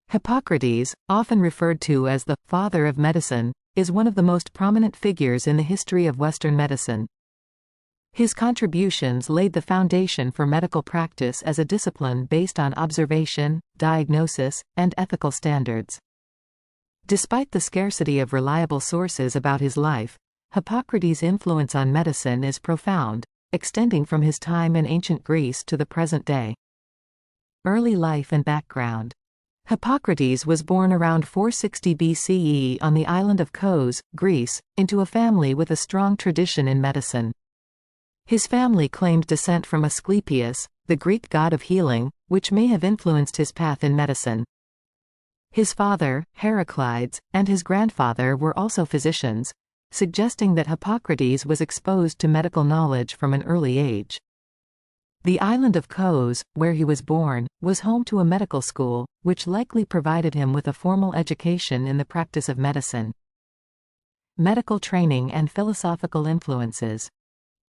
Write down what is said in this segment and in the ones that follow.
Hippocrates, often referred to as the father of medicine, is one of the most prominent figures in the history of Western medicine. His contributions laid the foundation for medical practice as a discipline based on observation, diagnosis, and ethical standards. Despite the scarcity of reliable sources about his life, Hippocrates' influence on medicine is profound, extending from his time in ancient Greece to the present day. Early life and background. Hippocrates was born around 460 BCE on the island of Kos, Greece, into a family with a strong tradition in medicine. His family claimed descent from Asclepius, the Greek god of healing, which may have influenced his path in medicine. His father, Heraclides, and his grandfather were also physicians, suggesting that Hippocrates was exposed to medical knowledge from an early age. The island of Kos, where he was born, was home to a medical school, which likely provided him with a formal education in the practice of medicine. Medical training and philosophical influences.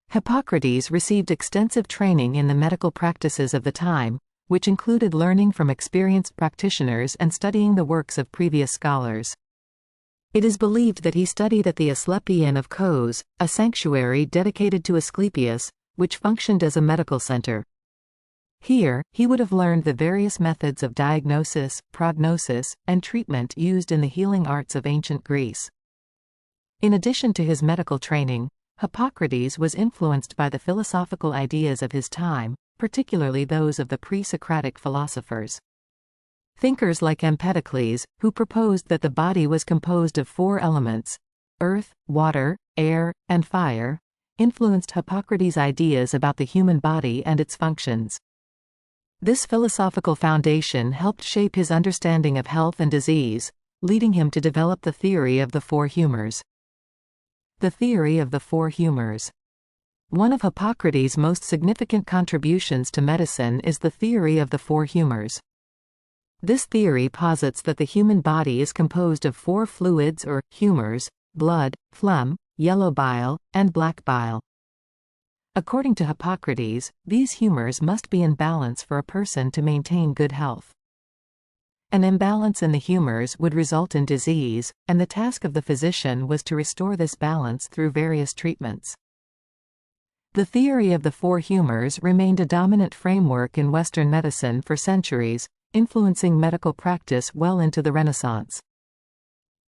Hippocrates received extensive training in the medical practices of the time, which included learning from experienced practitioners and studying the works of previous scholars. It is believed that he studied at the Asclepieion of Kos, a sanctuary dedicated to Asclepius, which functioned as a medical center. Here, he would have learned the various methods of diagnosis, prognosis, and treatment used in the healing arts of ancient Greece. In addition to his medical training, Hippocrates was influenced by the philosophical ideas of his time, particularly those of the pre-Socratic philosophers. Thinkers like Empedocles, who proposed that the body was composed of 4 elements, earth, water, air, and fire, influenced Hippocrates' ideas about the human body and its functions. This philosophical foundation helped shape his understanding of health and disease, leading him to develop the theory of the 4 humors. The theory of the 4 humors. One of Hippocrates' most significant contributions to medicine is the theory of the 4 humors. This theory posits that the human body is composed of 4 fluids or humors: blood, phlegm, yellow bile, and black bile. According to Hippocrates, these humors must be in balance for a person to maintain good health. An imbalance in the humors would result in disease, and the task of the physician was to restore this balance through various treatments. The theory of the 4 humors remained a dominant framework in Western medicine for centuries, influencing medical practice well into the Renaissance.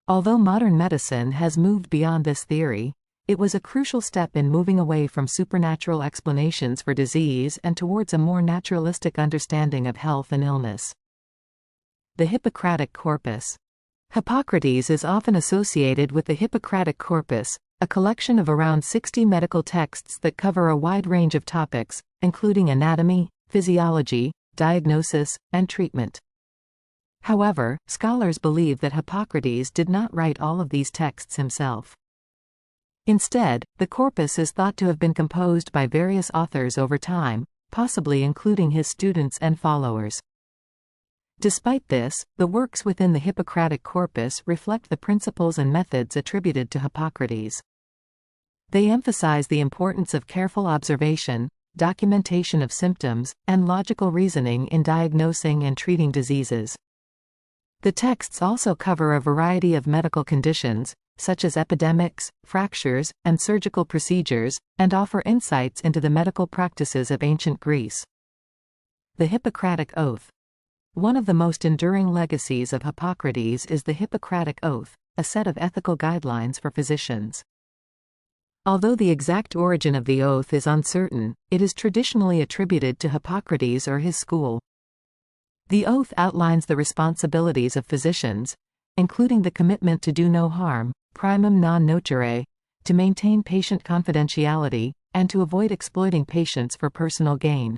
Although modern medicine has moved beyond this theory, it was a crucial step in moving away from supernatural explanations for disease and towards a more naturalistic understanding of health and illness. The Hippocratic corpus. Hippocrates is often associated with the Hippocratic corpus, a collection of around 60 medical texts that cover a wide range of topics, including anatomy, physiology, diagnosis, and treatment. However, scholars believe that Hippocrates did not write all of these texts himself. Instead, the corpus is thought to have been composed by various authors over time, possibly including his students and followers. Despite this, the works within the Hippocratic corpus reflect the principles and methods attributed to Hippocrates. They emphasize the importance of careful observation, documentation of symptoms, and logical reasoning in diagnosing and treating diseases. The texts also cover a variety of medical conditions, such as epidemics, fractures, and surgical procedures, and offer insights into the medical practices of ancient Greece. The Hippocratic Oath. One of the most enduring legacies of Hippocrates is the Hippocratic Oath, a set of ethical guidelines for physicians. Although the exact origin of the oath is uncertain, it is traditionally attributed to Hippocrates or his school. The oath outlines the responsibilities of physicians, including the commitment to do no harm, primum non nocere, to maintain patient confidentiality, and to avoid exploiting patients for personal gain.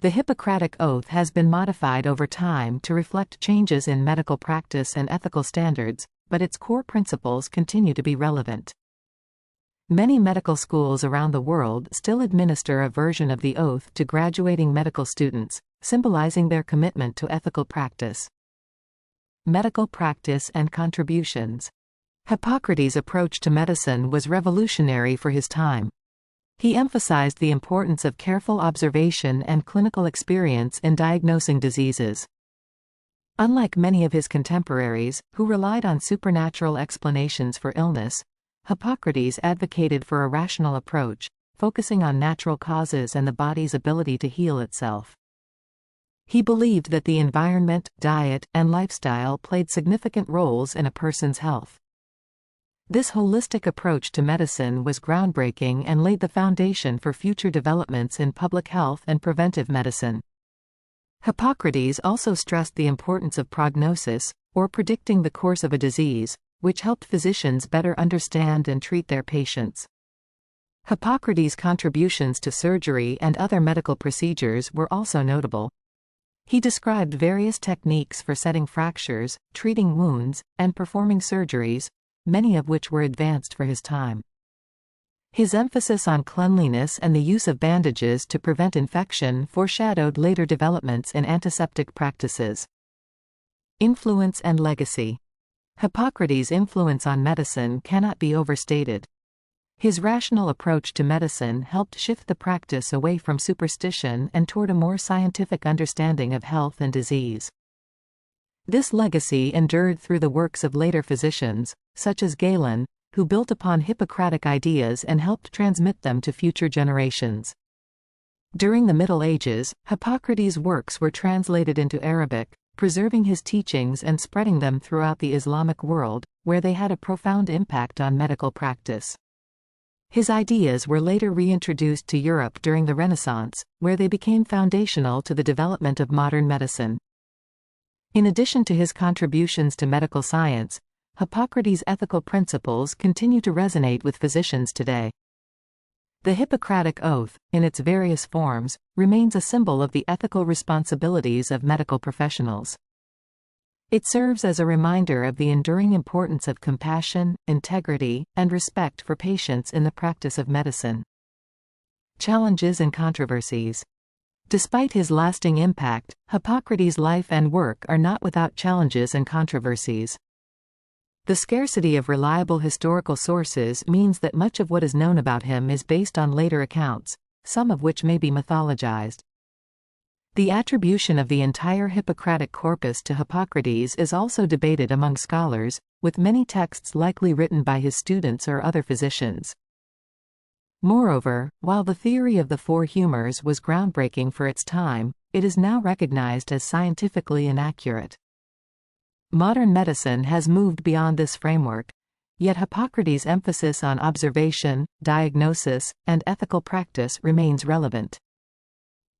The Hippocratic Oath has been modified over time to reflect changes in medical practice and ethical standards, but its core principles continue to be relevant. Many medical schools around the world still administer a version of the oath to graduating medical students, symbolizing their commitment to ethical practice. Medical practice and contributions. Hippocrates' approach to medicine was revolutionary for his time. He emphasized the importance of careful observation and clinical experience in diagnosing diseases. Unlike many of his contemporaries, who relied on supernatural explanations for illness, Hippocrates advocated for a rational approach, focusing on natural causes and the body's ability to heal itself. He believed that the environment, diet, and lifestyle played significant roles in a person's health. This holistic approach to medicine was groundbreaking and laid the foundation for future developments in public health and preventive medicine. Hippocrates also stressed the importance of prognosis, or predicting the course of a disease, which helped physicians better understand and treat their patients. Hippocrates' contributions to surgery and other medical procedures were also notable. He described various techniques for setting fractures, treating wounds, and performing surgeries, many of which were advanced for his time. His emphasis on cleanliness and the use of bandages to prevent infection foreshadowed later developments in antiseptic practices. Influence and legacy. Hippocrates' influence on medicine cannot be overstated. His rational approach to medicine helped shift the practice away from superstition and toward a more scientific understanding of health and disease. This legacy endured through the works of later physicians, such as Galen, who built upon Hippocratic ideas and helped transmit them to future generations. During the Middle Ages, Hippocrates' works were translated into Arabic, preserving his teachings and spreading them throughout the Islamic world, where they had a profound impact on medical practice. His ideas were later reintroduced to Europe during the Renaissance, where they became foundational to the development of modern medicine. In addition to his contributions to medical science, Hippocrates' ethical principles continue to resonate with physicians today. The Hippocratic Oath, in its various forms, remains a symbol of the ethical responsibilities of medical professionals. It serves as a reminder of the enduring importance of compassion, integrity, and respect for patients in the practice of medicine. Challenges and controversies. Despite his lasting impact, Hippocrates' life and work are not without challenges and controversies. The scarcity of reliable historical sources means that much of what is known about him is based on later accounts, some of which may be mythologized. The attribution of the entire Hippocratic corpus to Hippocrates is also debated among scholars, with many texts likely written by his students or other physicians. Moreover, while the theory of the four humors was groundbreaking for its time, it is now recognized as scientifically inaccurate. Modern medicine has moved beyond this framework, yet Hippocrates' emphasis on observation, diagnosis, and ethical practice remains relevant.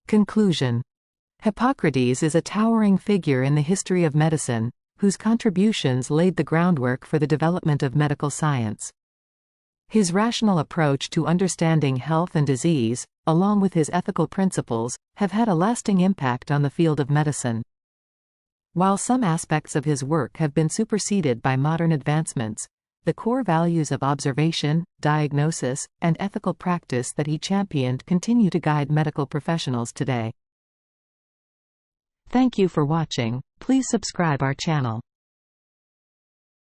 Conclusion. Hippocrates is a towering figure in the history of medicine, whose contributions laid the groundwork for the development of medical science. His rational approach to understanding health and disease, along with his ethical principles, have had a lasting impact on the field of medicine. While some aspects of his work have been superseded by modern advancements, the core values of observation, diagnosis, and ethical practice that he championed continue to guide medical professionals today. Thank you for watching. Please subscribe our channel.